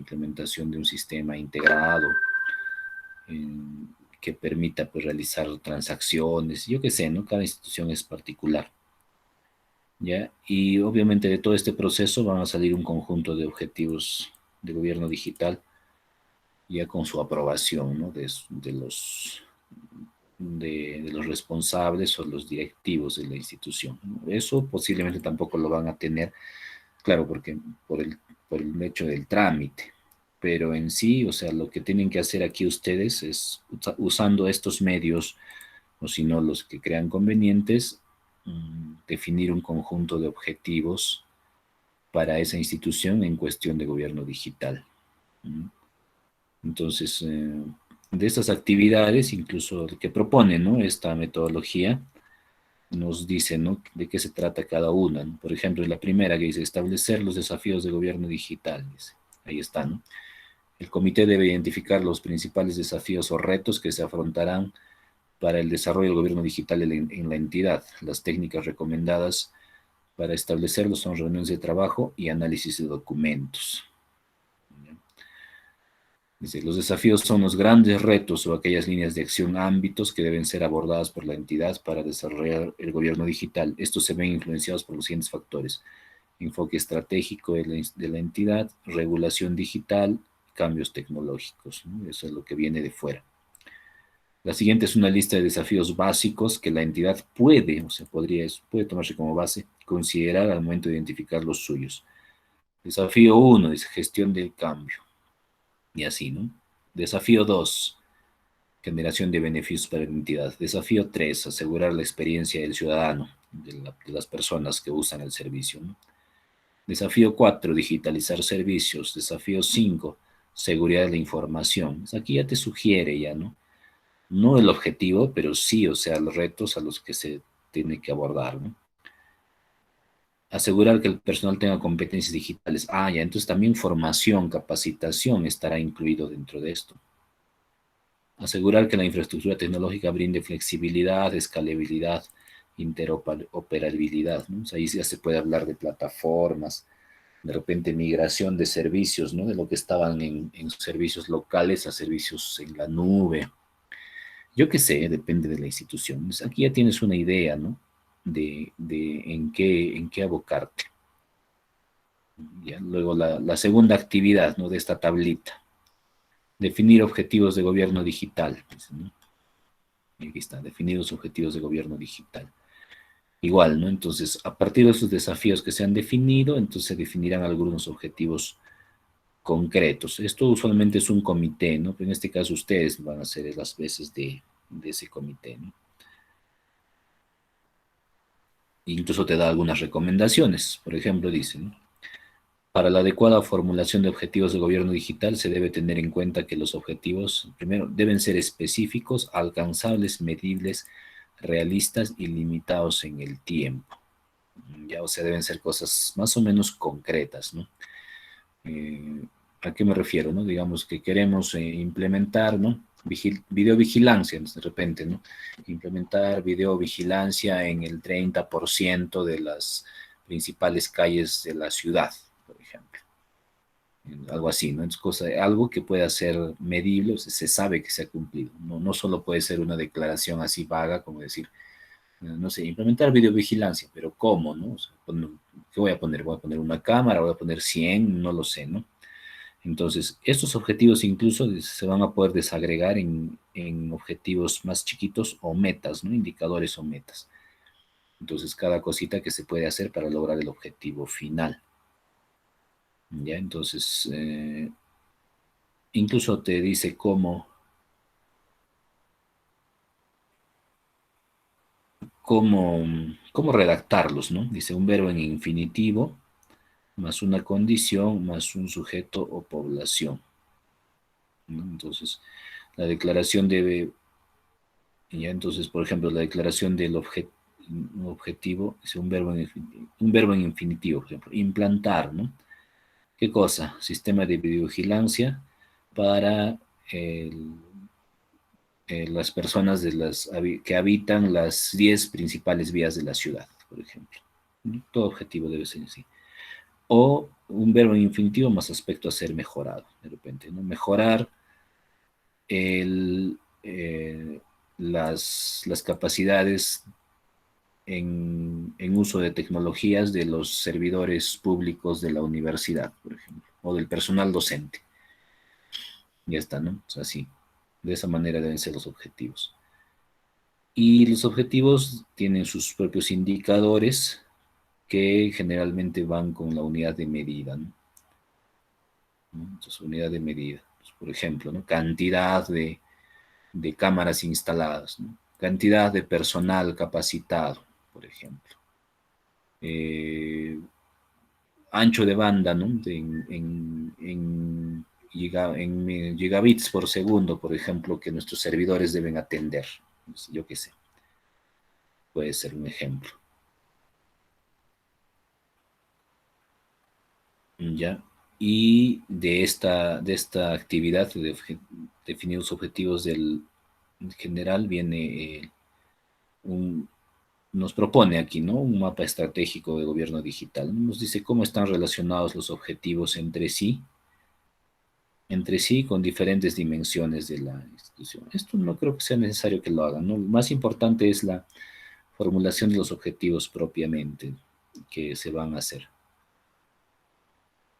implementación de un sistema integrado que permita pues, realizar transacciones, yo qué sé, ¿no? Cada institución es particular, ¿ya? Y obviamente de todo este proceso van a salir un conjunto de objetivos de gobierno digital, ya con su aprobación, ¿no? De los responsables o los directivos de la institución, ¿no? Eso posiblemente tampoco lo van a tener, claro, porque por el hecho del trámite, pero en sí, o sea, lo que tienen que hacer aquí ustedes es, usando estos medios, o si no los que crean convenientes, definir un conjunto de objetivos para esa institución en cuestión de gobierno digital. Entonces, de estas actividades, incluso el que propone, ¿no? Esta metodología, nos dice, ¿no? De qué se trata cada una, ¿no? Por ejemplo, la primera que dice establecer los desafíos de gobierno digital. Dice. Ahí está, ¿no? El comité debe identificar los principales desafíos o retos que se afrontarán para el desarrollo del gobierno digital en la entidad. Las técnicas recomendadas para establecerlos son reuniones de trabajo y análisis de documentos. Dice, los desafíos son los grandes retos o aquellas líneas de acción, ámbitos que deben ser abordadas por la entidad para desarrollar el gobierno digital. Estos se ven influenciados por los siguientes factores: enfoque estratégico de la entidad, regulación digital, cambios tecnológicos, ¿no? Eso es lo que viene de fuera. La siguiente es una lista de desafíos básicos que la entidad puede, o sea, puede tomarse como base, considerar al momento de identificar los suyos. Desafío 1 es gestión del cambio. Y así, ¿no? Desafío 2, generación de beneficios para la entidad. Desafío 3, asegurar la experiencia del ciudadano, de las personas que usan el servicio, ¿no? Desafío 4, digitalizar servicios. Desafío 5, seguridad de la información. Pues aquí ya te sugiere ya, ¿no? No el objetivo, pero sí, o sea, los retos a los que se tiene que abordar, ¿no? Asegurar que el personal tenga competencias digitales. Ah, ya, entonces también formación, capacitación estará incluido dentro de esto. Asegurar que la infraestructura tecnológica brinde flexibilidad, escalabilidad, interoperabilidad, ¿no? O sea, ahí ya se puede hablar de plataformas, de repente migración de servicios, ¿no? De lo que estaban en servicios locales a servicios en la nube. Yo qué sé, depende de la institución. Pues aquí ya tienes una idea, ¿no? De en qué abocarte. Ya, luego la segunda actividad, ¿no? De esta tablita. Definir objetivos de gobierno digital. Pues, ¿no? Y aquí está, definir los objetivos de gobierno digital. Igual, ¿no? Entonces, a partir de esos desafíos que se han definido, entonces se definirán algunos objetivos concretos. Esto usualmente es un comité, ¿no? Pero en este caso ustedes van a ser las veces de ese comité, ¿no? Incluso te da algunas recomendaciones. Por ejemplo, dice, ¿no? Para la adecuada formulación de objetivos de gobierno digital se debe tener en cuenta que los objetivos, primero, deben ser específicos, alcanzables, medibles, realistas y limitados en el tiempo. Ya, o sea, deben ser cosas más o menos concretas, ¿no? Eh, ¿A qué me refiero, no? Digamos que queremos implementar, ¿no? Videovigilancia, de repente, ¿no? Implementar videovigilancia en el 30% de las principales calles de la ciudad, por ejemplo. Algo así, ¿no? Es algo que pueda ser medible, o sea, se sabe que se ha cumplido. No, no solo puede ser una declaración así vaga, como decir, no sé, implementar videovigilancia, pero ¿cómo, no? O sea, ¿qué voy a poner? ¿Voy a poner una cámara? ¿Voy a poner 100? No lo sé, ¿no? Entonces, estos objetivos incluso se van a poder desagregar en objetivos más chiquitos o metas, ¿no? Indicadores o metas. Entonces, cada cosita que se puede hacer para lograr el objetivo final. ¿Ya? Entonces, incluso te dice cómo, cómo redactarlos, ¿no? Dice un verbo en infinitivo, más una condición, más un sujeto o población, ¿no? Entonces, la declaración debe, ya entonces, por ejemplo, la declaración del objetivo es un verbo en infinitivo, por ejemplo, implantar, ¿no? ¿Qué cosa? Sistema de videovigilancia para las personas que habitan las 10 principales vías de la ciudad, por ejemplo. Todo objetivo debe ser así. O un verbo infinitivo más aspecto a ser mejorado, de repente, ¿no? Mejorar el, las capacidades en uso de tecnologías de los servidores públicos de la universidad, por ejemplo, o del personal docente. Ya está, ¿no? O sea, sí, de esa manera deben ser los objetivos. Y los objetivos tienen sus propios indicadores que generalmente van con la unidad de medida, ¿no? Entonces, unidad de medida. Pues, por ejemplo, ¿no? Cantidad de cámaras instaladas, ¿no? Cantidad de personal capacitado, por ejemplo. Eh, Ancho de banda, ¿no? En gigabits por segundo, por ejemplo, que nuestros servidores deben atender. Pues, yo qué sé, puede ser un ejemplo. ¿Ya? Y de esta actividad de definir los objetivos del general viene nos propone aquí, ¿no? Un mapa estratégico de gobierno digital. Nos dice cómo están relacionados los objetivos entre sí con diferentes dimensiones de la institución. Esto no creo que sea necesario que lo hagan, ¿no? Lo más importante es la formulación de los objetivos propiamente que se van a hacer.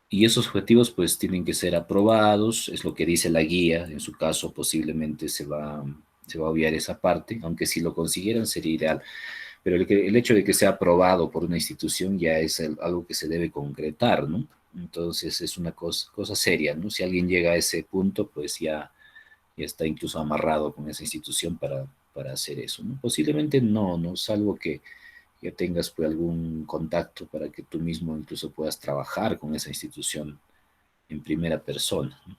Y esos objetivos pues tienen que ser aprobados, es lo que dice la guía, en su caso posiblemente se va a obviar esa parte, aunque si lo consiguieran sería ideal, pero el hecho de que sea aprobado por una institución ya es algo que se debe concretar, ¿no? Entonces es una cosa seria, ¿no? Si alguien llega a ese punto, pues ya está incluso amarrado con esa institución para hacer eso, ¿no? Posiblemente no, ¿no? Salvo que tengas pues, algún contacto para que tú mismo incluso puedas trabajar con esa institución en primera persona, ¿no?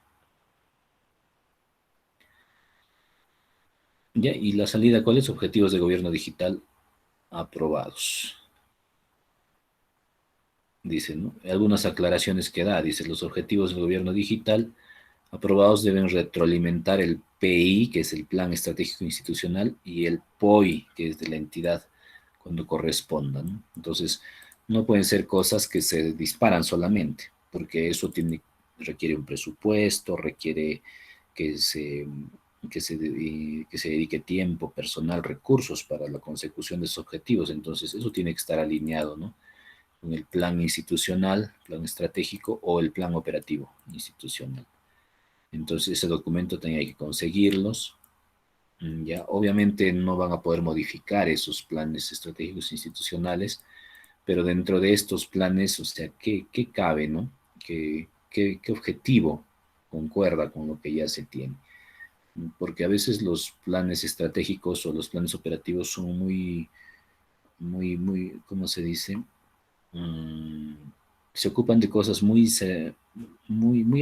¿Ya? Y la salida, ¿cuáles objetivos de gobierno digital aprobados? Dice, ¿no? Algunas aclaraciones que da, dice, los objetivos del gobierno digital aprobados deben retroalimentar el PI, que es el Plan Estratégico Institucional, y el POI, que es de la entidad, cuando corresponda, ¿no? Entonces, no pueden ser cosas que se disparan solamente, porque eso requiere un presupuesto, requiere que se, que se dedique tiempo, personal, recursos para la consecución de esos objetivos. Entonces, eso tiene que estar alineado, ¿no? Con el plan institucional, plan estratégico o el plan operativo institucional. Entonces ese documento tenía que conseguirlos. Ya, obviamente no van a poder modificar esos planes estratégicos institucionales, pero dentro de estos planes, o sea, ¿qué cabe, no? ¿Qué objetivo concuerda con lo que ya se tiene? Porque a veces los planes estratégicos o los planes operativos son muy, ¿cómo se dice? mm, Se ocupan de cosas muy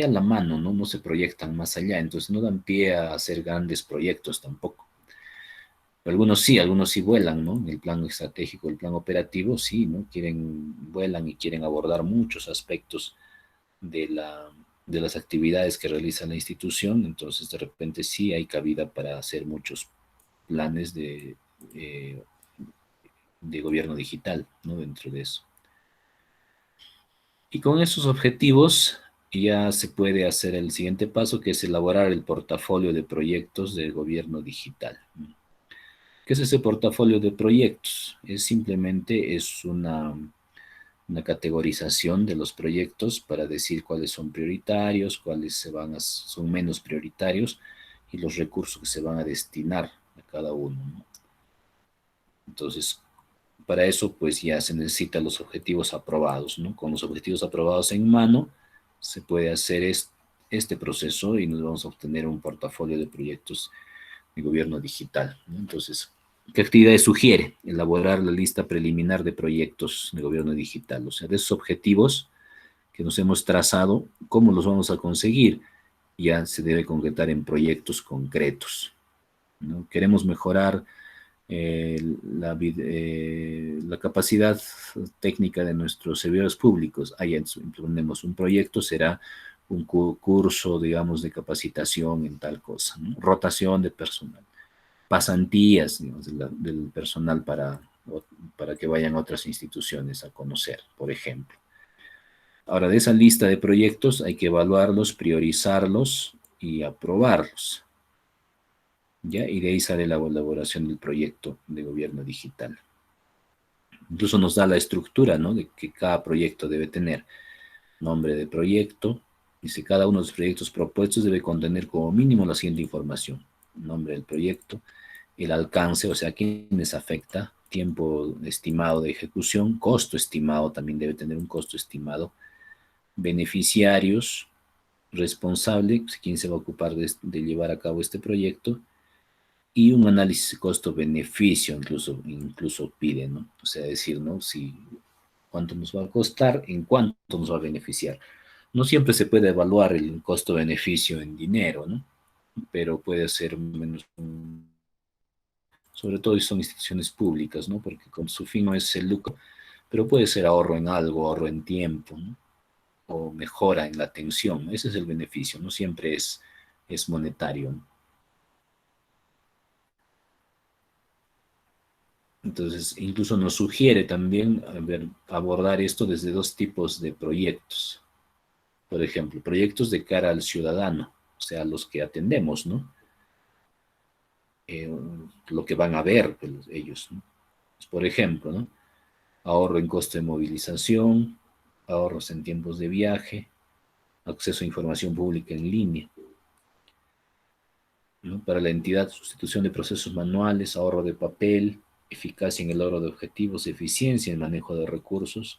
a la mano, ¿no? No se proyectan más allá, entonces no dan pie a hacer grandes proyectos tampoco. Algunos sí vuelan, ¿no? El plan estratégico, el plan operativo, sí, ¿no? Vuelan y quieren abordar muchos aspectos de de las actividades que realiza la institución, entonces de repente sí hay cabida para hacer muchos planes eh, de gobierno digital, ¿no? Dentro de eso. Y con esos objetivos ya se puede hacer el siguiente paso, que es elaborar el portafolio de proyectos del gobierno digital. ¿Qué es ese portafolio de proyectos? Es una categorización de los proyectos para decir cuáles son prioritarios, son menos prioritarios y los recursos que se van a destinar a cada uno, ¿no? Entonces, para eso, pues ya se necesitan los objetivos aprobados, ¿no? Con los objetivos aprobados en mano, se puede hacer este proceso y nos vamos a obtener un portafolio de proyectos de gobierno digital, ¿no? Entonces, ¿qué actividades sugiere? Elaborar la lista preliminar de proyectos de gobierno digital, o sea, de esos objetivos que nos hemos trazado, ¿cómo los vamos a conseguir? Ya se debe concretar en proyectos concretos, ¿no? Queremos mejorar la capacidad técnica de nuestros servidores públicos. Ahí implementemos un proyecto, será un curso, digamos, de capacitación en tal cosa, ¿no? Rotación de personal, pasantías, digamos, del personal para que vayan a otras instituciones a conocer, por ejemplo. Ahora, de esa lista de proyectos hay que evaluarlos, priorizarlos y aprobarlos, ¿ya? Y de ahí sale la elaboración del proyecto de gobierno digital. Incluso nos da la estructura, ¿no? De que cada proyecto debe tener nombre de proyecto. Dice, cada uno de los proyectos propuestos debe contener como mínimo la siguiente información: nombre del proyecto, el alcance, o sea, a quiénes afecta, tiempo estimado de ejecución, costo estimado, también debe tener un costo estimado, beneficiarios, responsable, quién se va a ocupar de llevar a cabo este proyecto, y un análisis costo-beneficio, incluso pide, ¿no? O sea, decir, ¿no? Si cuánto nos va a costar, en cuánto nos va a beneficiar. No siempre se puede evaluar el costo-beneficio en dinero, ¿no? Pero puede ser menos, sobre todo si son instituciones públicas, ¿no? Porque con su fin no es el lucro, pero puede ser ahorro en algo, ahorro en tiempo, ¿no? O mejora en la atención. Ese es el beneficio, no siempre es monetario, ¿no? Entonces, incluso nos sugiere también abordar esto desde dos tipos de proyectos. Por ejemplo, proyectos de cara al ciudadano, o sea, los que atendemos, ¿no? Eh, lo que van a ver pues, ellos, ¿no? Por ejemplo, ¿no? Ahorro en costo de movilización, ahorros en tiempos de viaje, acceso a información pública en línea, ¿no? Para la entidad, sustitución de procesos manuales, ahorro de papel, eficacia en el logro de objetivos, eficiencia en el manejo de recursos,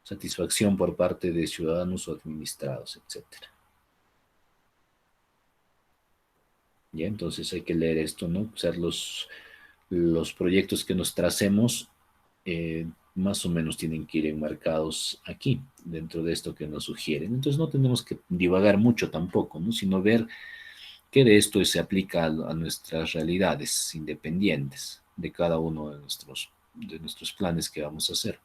satisfacción por parte de ciudadanos o administrados, etcétera. ¿Ya? Entonces hay que leer esto, ¿no? O sea, los proyectos que nos tracemos más o menos tienen que ir enmarcados aquí, dentro de esto que nos sugieren. Entonces no tenemos que divagar mucho tampoco, ¿no? Sino ver qué de esto se aplica a nuestras realidades independientes de cada uno de nuestros planes que vamos a hacer.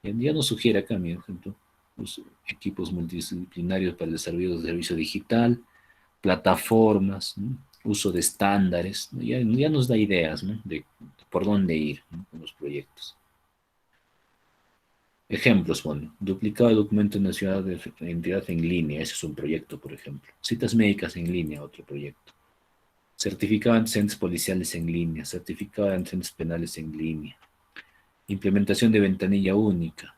Ya nos sugiere acá, mi ejemplo, los equipos multidisciplinarios para el desarrollo del servicio digital, plataformas, ¿no? Uso de estándares, ¿no? Ya nos da ideas, ¿no? De por dónde ir, ¿no? Con los proyectos. Ejemplos, bueno, duplicado de documento nacional de identidad en línea, ese es un proyecto, por ejemplo. Citas médicas en línea, otro proyecto. Certificado de antecedentes policiales en línea, certificado de antecedentes penales en línea. Implementación de ventanilla única,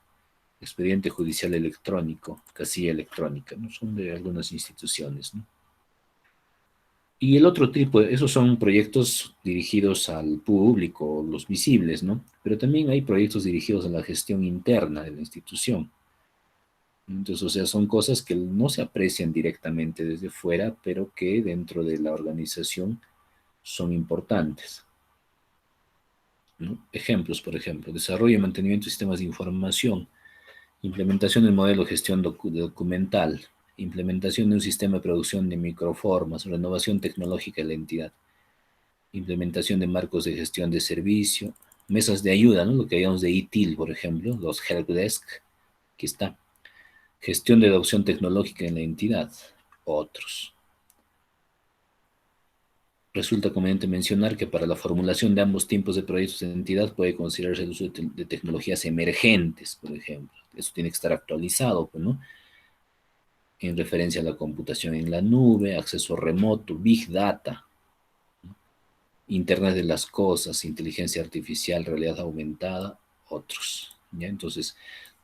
expediente judicial electrónico, casilla electrónica, ¿no? Son de algunas instituciones, ¿no? Y el otro tipo, esos son proyectos dirigidos al público, los visibles, ¿no? Pero también hay proyectos dirigidos a la gestión interna de la institución. Entonces, o sea, son cosas que no se aprecian directamente desde fuera, pero que dentro de la organización son importantes, ¿no? Ejemplos, por ejemplo, desarrollo y mantenimiento de sistemas de información, implementación del modelo de gestión documental, implementación de un sistema de producción de microformas, renovación tecnológica de la entidad, implementación de marcos de gestión de servicio, mesas de ayuda, ¿no? Lo que llamamos de ITIL, por ejemplo, los helpdesk, aquí está, gestión de adopción tecnológica en la entidad, otros. Resulta conveniente mencionar que para la formulación de ambos tipos de proyectos de entidad puede considerarse el uso de tecnologías emergentes, por ejemplo. Eso tiene que estar actualizado, pues, ¿no? En referencia a la computación en la nube, acceso remoto, big data, Internet de las cosas, inteligencia artificial, realidad aumentada, otros. ¿Ya? Entonces,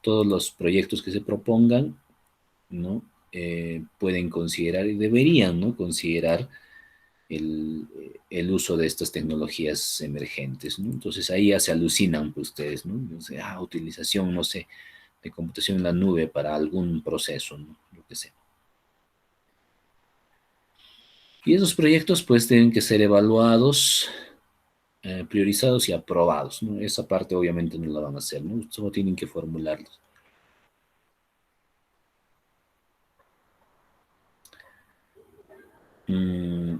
todos los proyectos que se propongan, ¿no? Pueden considerar y deberían, ¿no? Considerar el uso de estas tecnologías emergentes, ¿no? Entonces ahí ya se alucinan pues, ustedes, ¿no? O sea, utilización, no sé, de computación en la nube para algún proceso, ¿no? Lo que sea. Y esos proyectos pues tienen que ser evaluados, priorizados y aprobados, ¿no? Esa parte obviamente no la van a hacer, ¿no? Solo tienen que formularlos.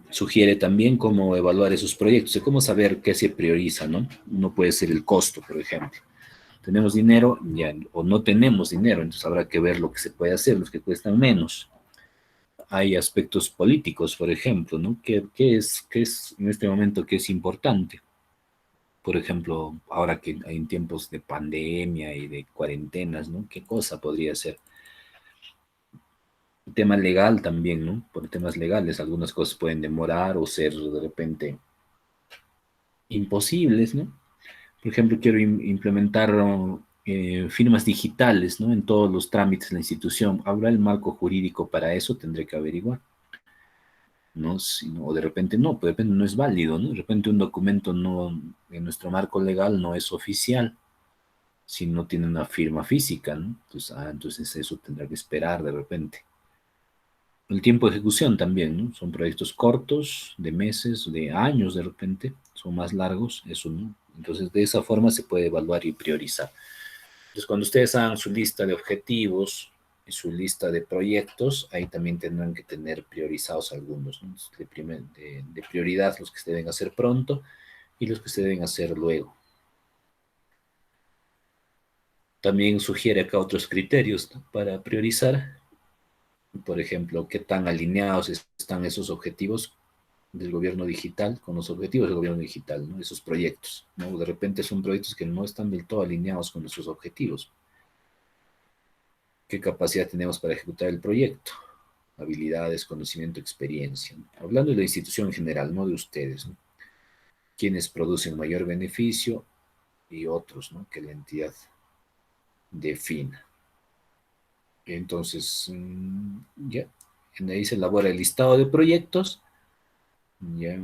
Sugiere también cómo evaluar esos proyectos, y cómo saber qué se prioriza, ¿no? No puede ser el costo, por ejemplo. Tenemos dinero ya, o no tenemos dinero, entonces habrá que ver lo que se puede hacer, los que cuestan menos. Hay aspectos políticos, por ejemplo, ¿no? ¿Qué es en este momento qué es importante? Por ejemplo, ahora que hay en tiempos de pandemia y de cuarentenas, ¿no? ¿Qué cosa podría ser? tema legal también, ¿no? Por temas legales, algunas cosas pueden demorar o ser de repente imposibles, ¿no? Por ejemplo, quiero implementar firmas digitales, ¿no? En todos los trámites de la institución. ¿Habrá el marco jurídico para eso? Tendré que averiguar, ¿no? O de repente no, pues de repente no es válido, ¿no? De repente un documento no, en nuestro marco legal no es oficial si no tiene una firma física, ¿no? Entonces, entonces eso tendrá que esperar de repente. El tiempo de ejecución también, ¿no? Son proyectos cortos, de meses, de años de repente, son más largos, eso, ¿no? Entonces, de esa forma se puede evaluar y priorizar. Entonces, cuando ustedes hagan su lista de objetivos y su lista de proyectos, ahí también tendrán que tener priorizados algunos, ¿no? De prioridad los que se deben hacer pronto y los que se deben hacer luego. También sugiere acá otros criterios, ¿no? Para priorizar. Por ejemplo, qué tan alineados están esos objetivos del gobierno digital con los objetivos del gobierno digital, ¿no? Esos proyectos, ¿no? De repente son proyectos que no están del todo alineados con nuestros objetivos. ¿Qué capacidad tenemos para ejecutar el proyecto? Habilidades, conocimiento, experiencia, ¿no? Hablando de la institución en general, no de ustedes, ¿no? Quienes producen mayor beneficio y otros, ¿no? Que la entidad defina. Entonces, ya, en ahí se elabora el listado de proyectos, ya,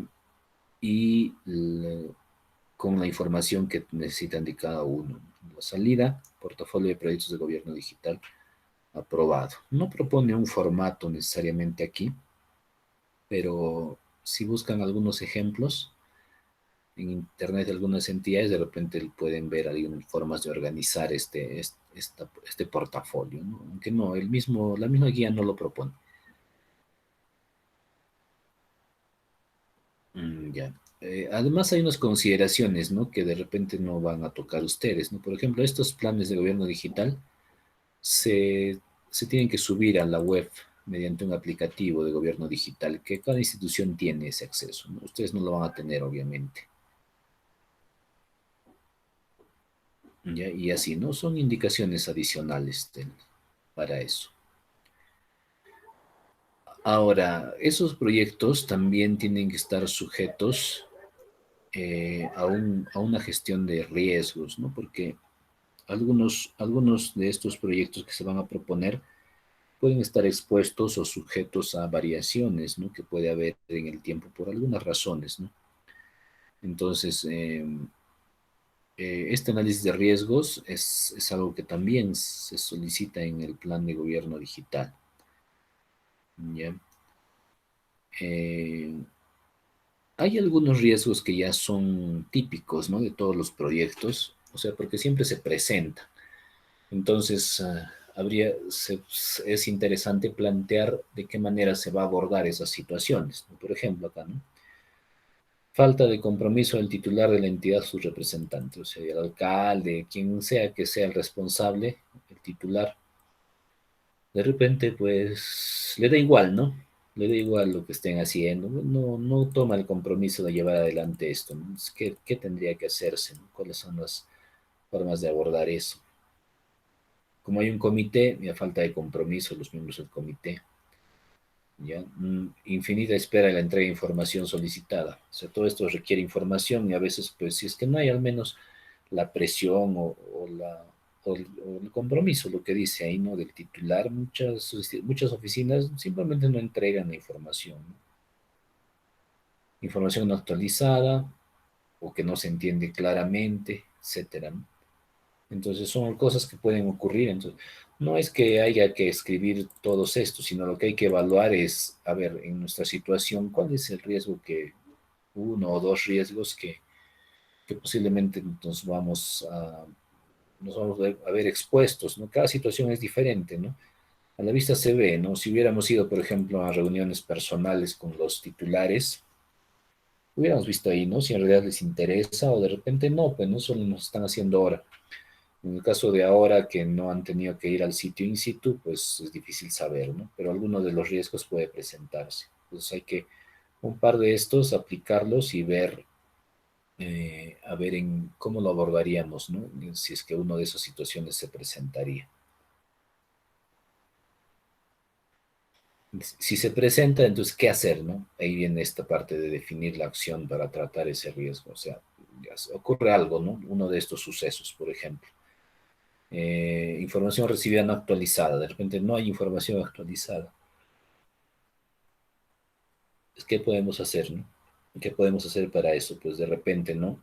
y con la información que necesitan de cada uno. La salida, portafolio de proyectos de gobierno digital aprobado. No propone un formato necesariamente aquí, pero si buscan algunos ejemplos en internet de algunas entidades, de repente pueden ver algunas formas de organizar este portafolio, ¿no? Aunque no, la misma guía no lo propone. Ya. Además hay unas consideraciones, ¿no? Que de repente no van a tocar ustedes, ¿no? Por ejemplo, estos planes de gobierno digital se tienen que subir a la web mediante un aplicativo de gobierno digital, que cada institución tiene ese acceso, ¿no? Ustedes no lo van a tener, obviamente. ¿Ya? Y así, ¿no? Son indicaciones adicionales para eso. Ahora, esos proyectos también tienen que estar sujetos a una gestión de riesgos, ¿no? Porque algunos de estos proyectos que se van a proponer pueden estar expuestos o sujetos a variaciones, ¿no? Que puede haber en el tiempo por algunas razones, ¿no? Entonces, este análisis de riesgos es algo que también se solicita en el plan de gobierno digital, ¿ya? Eh, Hay algunos riesgos que ya son típicos, ¿no? De todos los proyectos, o sea, porque siempre se presenta. Entonces, es interesante plantear de qué manera se va a abordar esas situaciones, ¿no? Por ejemplo, acá, ¿no? Falta de compromiso del titular de la entidad, su representante, o sea, el alcalde, quien sea que sea el responsable, el titular, de repente, pues, le da igual, ¿no? Le da igual lo que estén haciendo, no toma el compromiso de llevar adelante esto, ¿no? ¿Qué tendría que hacerse, ¿no? ¿Cuáles son las formas de abordar eso? Como hay un comité, y a falta de compromiso los miembros del comité, ¿ya? Infinita espera la entrega de información solicitada. O sea, todo esto requiere información y a veces, pues, si es que no hay al menos la presión o el compromiso, lo que dice ahí, ¿no? Del titular, muchas oficinas simplemente no entregan la información, ¿no? Información no actualizada o que no se entiende claramente, etcétera, ¿no? Entonces son cosas que pueden ocurrir. Entonces, no es que haya que escribir todos estos, sino lo que hay que evaluar es, a ver, en nuestra situación, cuál es el riesgo uno o dos riesgos que posiblemente nos vamos a ver expuestos, ¿no? Cada situación es diferente, ¿no? A la vista se ve, ¿no? Si hubiéramos ido, por ejemplo, a reuniones personales con los titulares, hubiéramos visto ahí, ¿no? Si en realidad les interesa o de repente no, pues no solo nos están haciendo ahora. En el caso de ahora que no han tenido que ir al sitio in situ, pues es difícil saber, ¿no? Pero alguno de los riesgos puede presentarse. Entonces hay que un par de estos aplicarlos y ver, a ver en cómo lo abordaríamos, ¿no? Si es que uno de esas situaciones se presentaría. Si se presenta, entonces, ¿qué hacer, no? Ahí viene esta parte de definir la acción para tratar ese riesgo. O sea, ocurre algo, ¿no? Uno de estos sucesos, por ejemplo. Información recibida no actualizada. De repente no hay información actualizada. ¿Qué podemos hacer, no? ¿Qué podemos hacer para eso? Pues de repente, ¿no?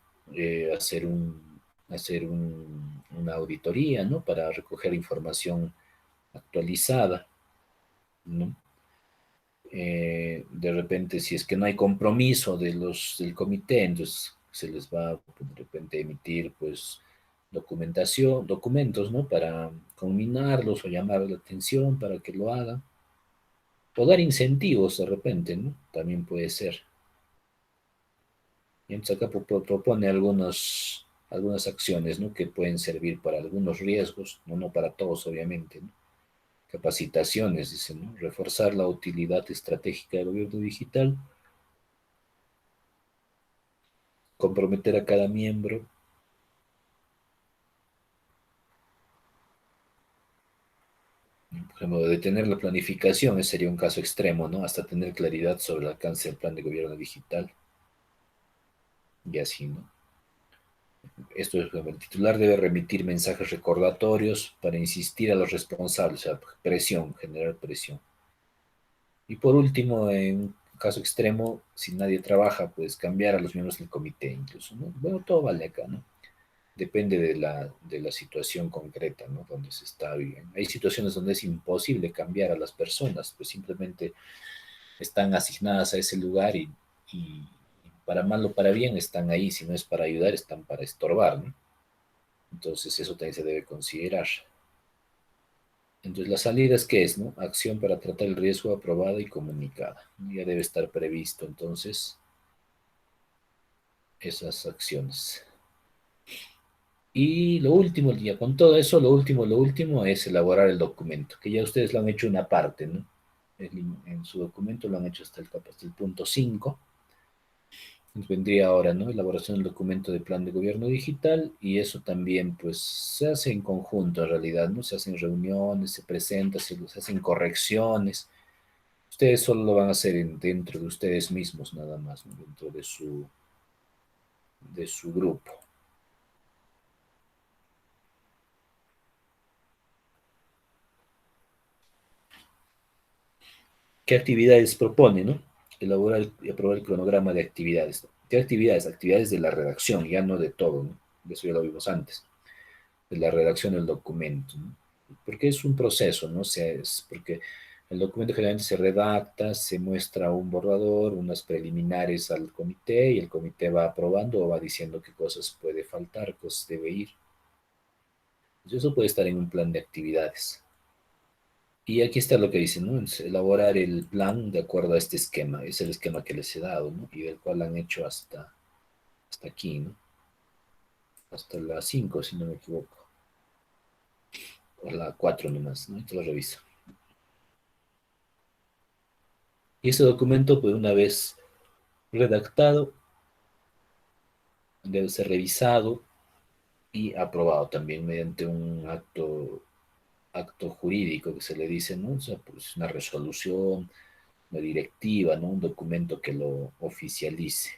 Una auditoría, ¿no? Para recoger información actualizada, ¿no? De repente, si es que no hay compromiso del comité, entonces se les va de repente a emitir, pues, documentos, ¿no? Para conminarlos o llamar la atención para que lo hagan. O dar incentivos de repente, ¿no? También puede ser. Y entonces acá propone algunas acciones, ¿no? Que pueden servir para algunos riesgos, no para todos, obviamente, ¿no? Capacitaciones, dice, ¿no? Reforzar la utilidad estratégica del gobierno digital, comprometer a cada miembro, por ejemplo, detener la planificación, ese sería un caso extremo, ¿no? Hasta tener claridad sobre el alcance del plan de gobierno digital y así, ¿no? Esto es, el titular debe remitir mensajes recordatorios para insistir a los responsables, o sea, presión, generar presión. Y por último, en un caso extremo, si nadie trabaja, pues cambiar a los miembros del comité incluso, ¿no? Bueno, todo vale acá, ¿no? Depende de la situación concreta, ¿no? Donde se está viviendo. Hay situaciones donde es imposible cambiar a las personas, pues simplemente están asignadas a ese lugar y para mal o para bien están ahí, si no es para ayudar, están para estorbar, ¿no? Entonces eso también se debe considerar. Entonces, las salidas, ¿qué es, no? Acción para tratar el riesgo aprobada y comunicada. Ya debe estar previsto, entonces, esas acciones. Y lo último, ya con todo eso, lo último es elaborar el documento, que ya ustedes lo han hecho una parte, ¿no? En su documento lo han hecho hasta el punto 5. Nos vendría ahora, ¿no? Elaboración del documento de plan de gobierno digital y eso también, pues, se hace en conjunto en realidad, ¿no? Se hacen reuniones, se presenta, se hacen correcciones. Ustedes solo lo van a hacer dentro de ustedes mismos, nada más, ¿no? Dentro de su grupo. ¿Qué actividades propone, no? Elaborar y aprobar el cronograma de actividades, ¿no? ¿Qué actividades? Actividades de la redacción, ya no de todo, ¿no? De eso ya lo vimos antes, de la redacción del documento, ¿no? Porque es un proceso, ¿no? O sea, es porque el documento generalmente se redacta, se muestra un borrador, unas preliminares al comité y el comité va aprobando o va diciendo qué cosas puede faltar, cosas debe ir. Entonces, eso puede estar en un plan de actividades. Y aquí está lo que dice, ¿no? Es elaborar el plan de acuerdo a este esquema. Es el esquema que les he dado, ¿no? Y del cual han hecho hasta aquí, ¿no? Hasta la 5 si no me equivoco. O la 4 nomás, ¿no? Te lo reviso. Y ese documento, pues una vez redactado, debe ser revisado y aprobado también mediante un acto jurídico que se le dice, ¿no? O sea, pues una resolución, una directiva, ¿no? Un documento que lo oficialice.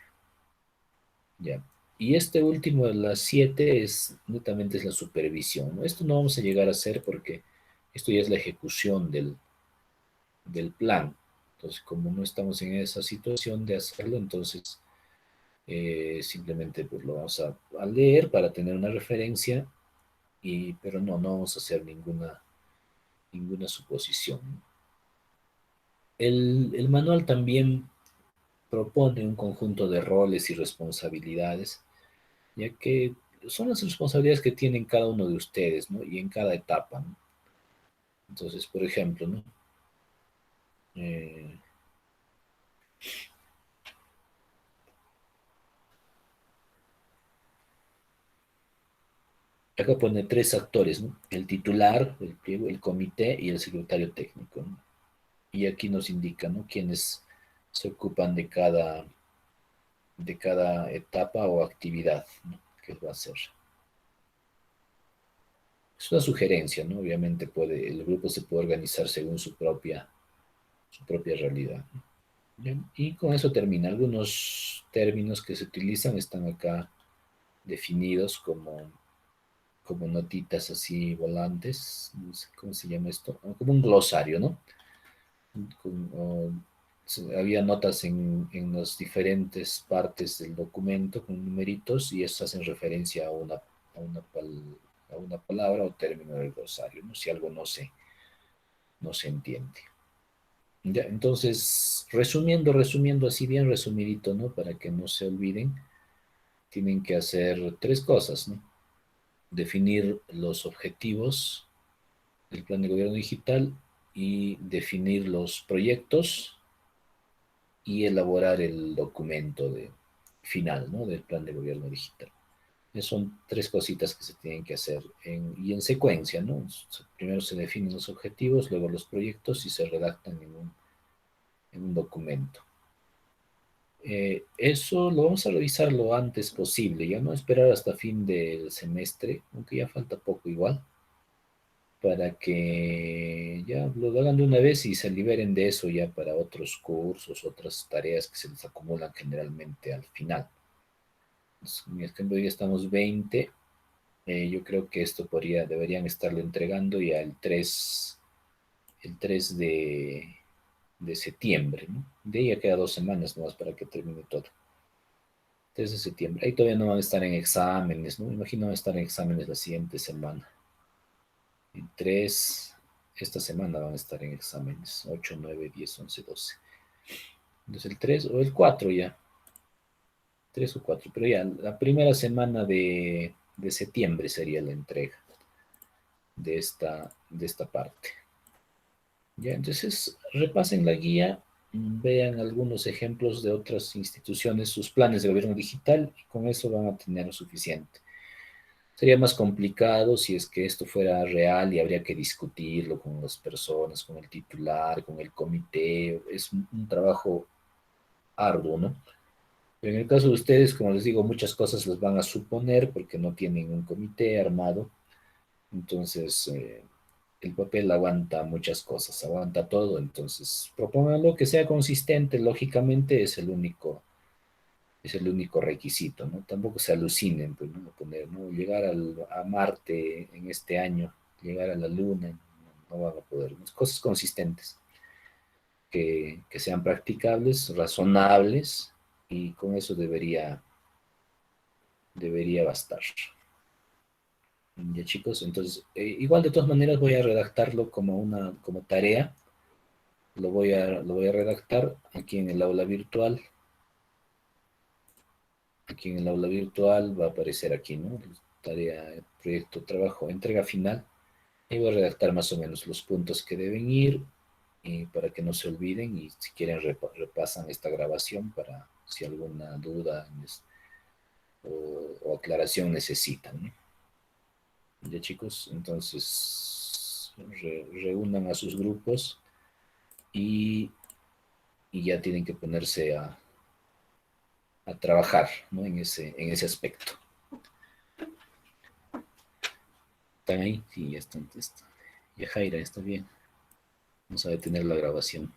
Ya. Y este último de las 7 netamente es la supervisión, ¿no? Esto no vamos a llegar a hacer porque esto ya es la ejecución del plan. Entonces, como no estamos en esa situación de hacerlo, entonces simplemente pues lo vamos a leer para tener una referencia, pero no vamos a hacer ninguna suposición, ¿no? El manual también propone un conjunto de roles y responsabilidades ya que son las responsabilidades que tienen cada uno de ustedes, ¿no? Y en cada etapa, ¿no? Entonces, por ejemplo, ¿no? Eh, Acá pone tres actores, ¿no? El titular, el pliego, el comité y el secretario técnico, ¿no? Y aquí nos indica, ¿no? Quiénes se ocupan de cada etapa o actividad, ¿no? Que va a hacer. Es una sugerencia, ¿no? Obviamente el grupo se puede organizar según su propia su propia realidad. Bien, y con eso termina. Algunos términos que se utilizan están acá definidos como notitas así volantes, no sé cómo se llama esto, como un glosario, ¿no? Había notas en las diferentes partes del documento con numeritos y eso hacen referencia a una, a una palabra o término del glosario, ¿no? Si algo no se entiende. Ya, entonces, resumiendo así bien resumidito, ¿no? Para que no se olviden, tienen que hacer tres cosas, ¿no? Definir los objetivos del plan de gobierno digital y definir los proyectos y elaborar el documento final, ¿no? Del plan de gobierno digital. Son tres cositas que se tienen que hacer y en secuencia, ¿no? Primero se definen los objetivos, luego los proyectos y se redactan en un documento. Eso lo vamos a revisar lo antes posible, ya no esperar hasta fin del semestre, aunque ya falta poco igual, para que ya lo hagan de una vez y se liberen de eso ya para otros cursos, otras tareas que se les acumulan generalmente al final. Entonces, en este ya estamos 20, yo creo que esto deberían estarlo entregando ya el 3 de septiembre, ¿no? De ahí ya queda 2 semanas nomás para que termine todo. 3 de septiembre. Ahí todavía no van a estar en exámenes, ¿no? Me imagino van a estar en exámenes la siguiente semana. En 3, esta semana van a estar en exámenes. 8, 9, 10, 11, 12. Entonces el 3 o el 4 ya. 3 o 4. Pero ya la primera semana de septiembre sería la entrega de esta parte. Ya, entonces repasen la guía, vean algunos ejemplos de otras instituciones, sus planes de gobierno digital, y con eso van a tener suficiente. Sería más complicado si es que esto fuera real y habría que discutirlo con las personas, con el titular, con el comité. Es un trabajo arduo, ¿no? Pero en el caso de ustedes, como les digo, muchas cosas las van a suponer porque no tienen un comité armado. Entonces, el papel aguanta muchas cosas, aguanta todo. Entonces, propónganlo que sea consistente, lógicamente es el único requisito, ¿no? Tampoco se alucinen, pues, ¿no? Poner, ¿no? Llegar a Marte en este año, llegar a la Luna, no van a poder, ¿no? Cosas consistentes, que sean practicables, razonables, y con eso debería bastar. Ya chicos, entonces, igual de todas maneras voy a redactarlo como tarea, lo voy a redactar aquí en el aula virtual va a aparecer aquí, ¿no? Tarea, proyecto, trabajo, entrega final. Ahí voy a redactar más o menos los puntos que deben ir para que no se olviden y si quieren repasan esta grabación para si alguna duda o aclaración necesitan, ¿no? Ya chicos, entonces reúnan a sus grupos y, y ya tienen que ponerse a trabajar, ¿no? En ese aspecto. ¿Están ahí? Sí, ya están. Ya Jaira, está bien. Vamos a detener la grabación.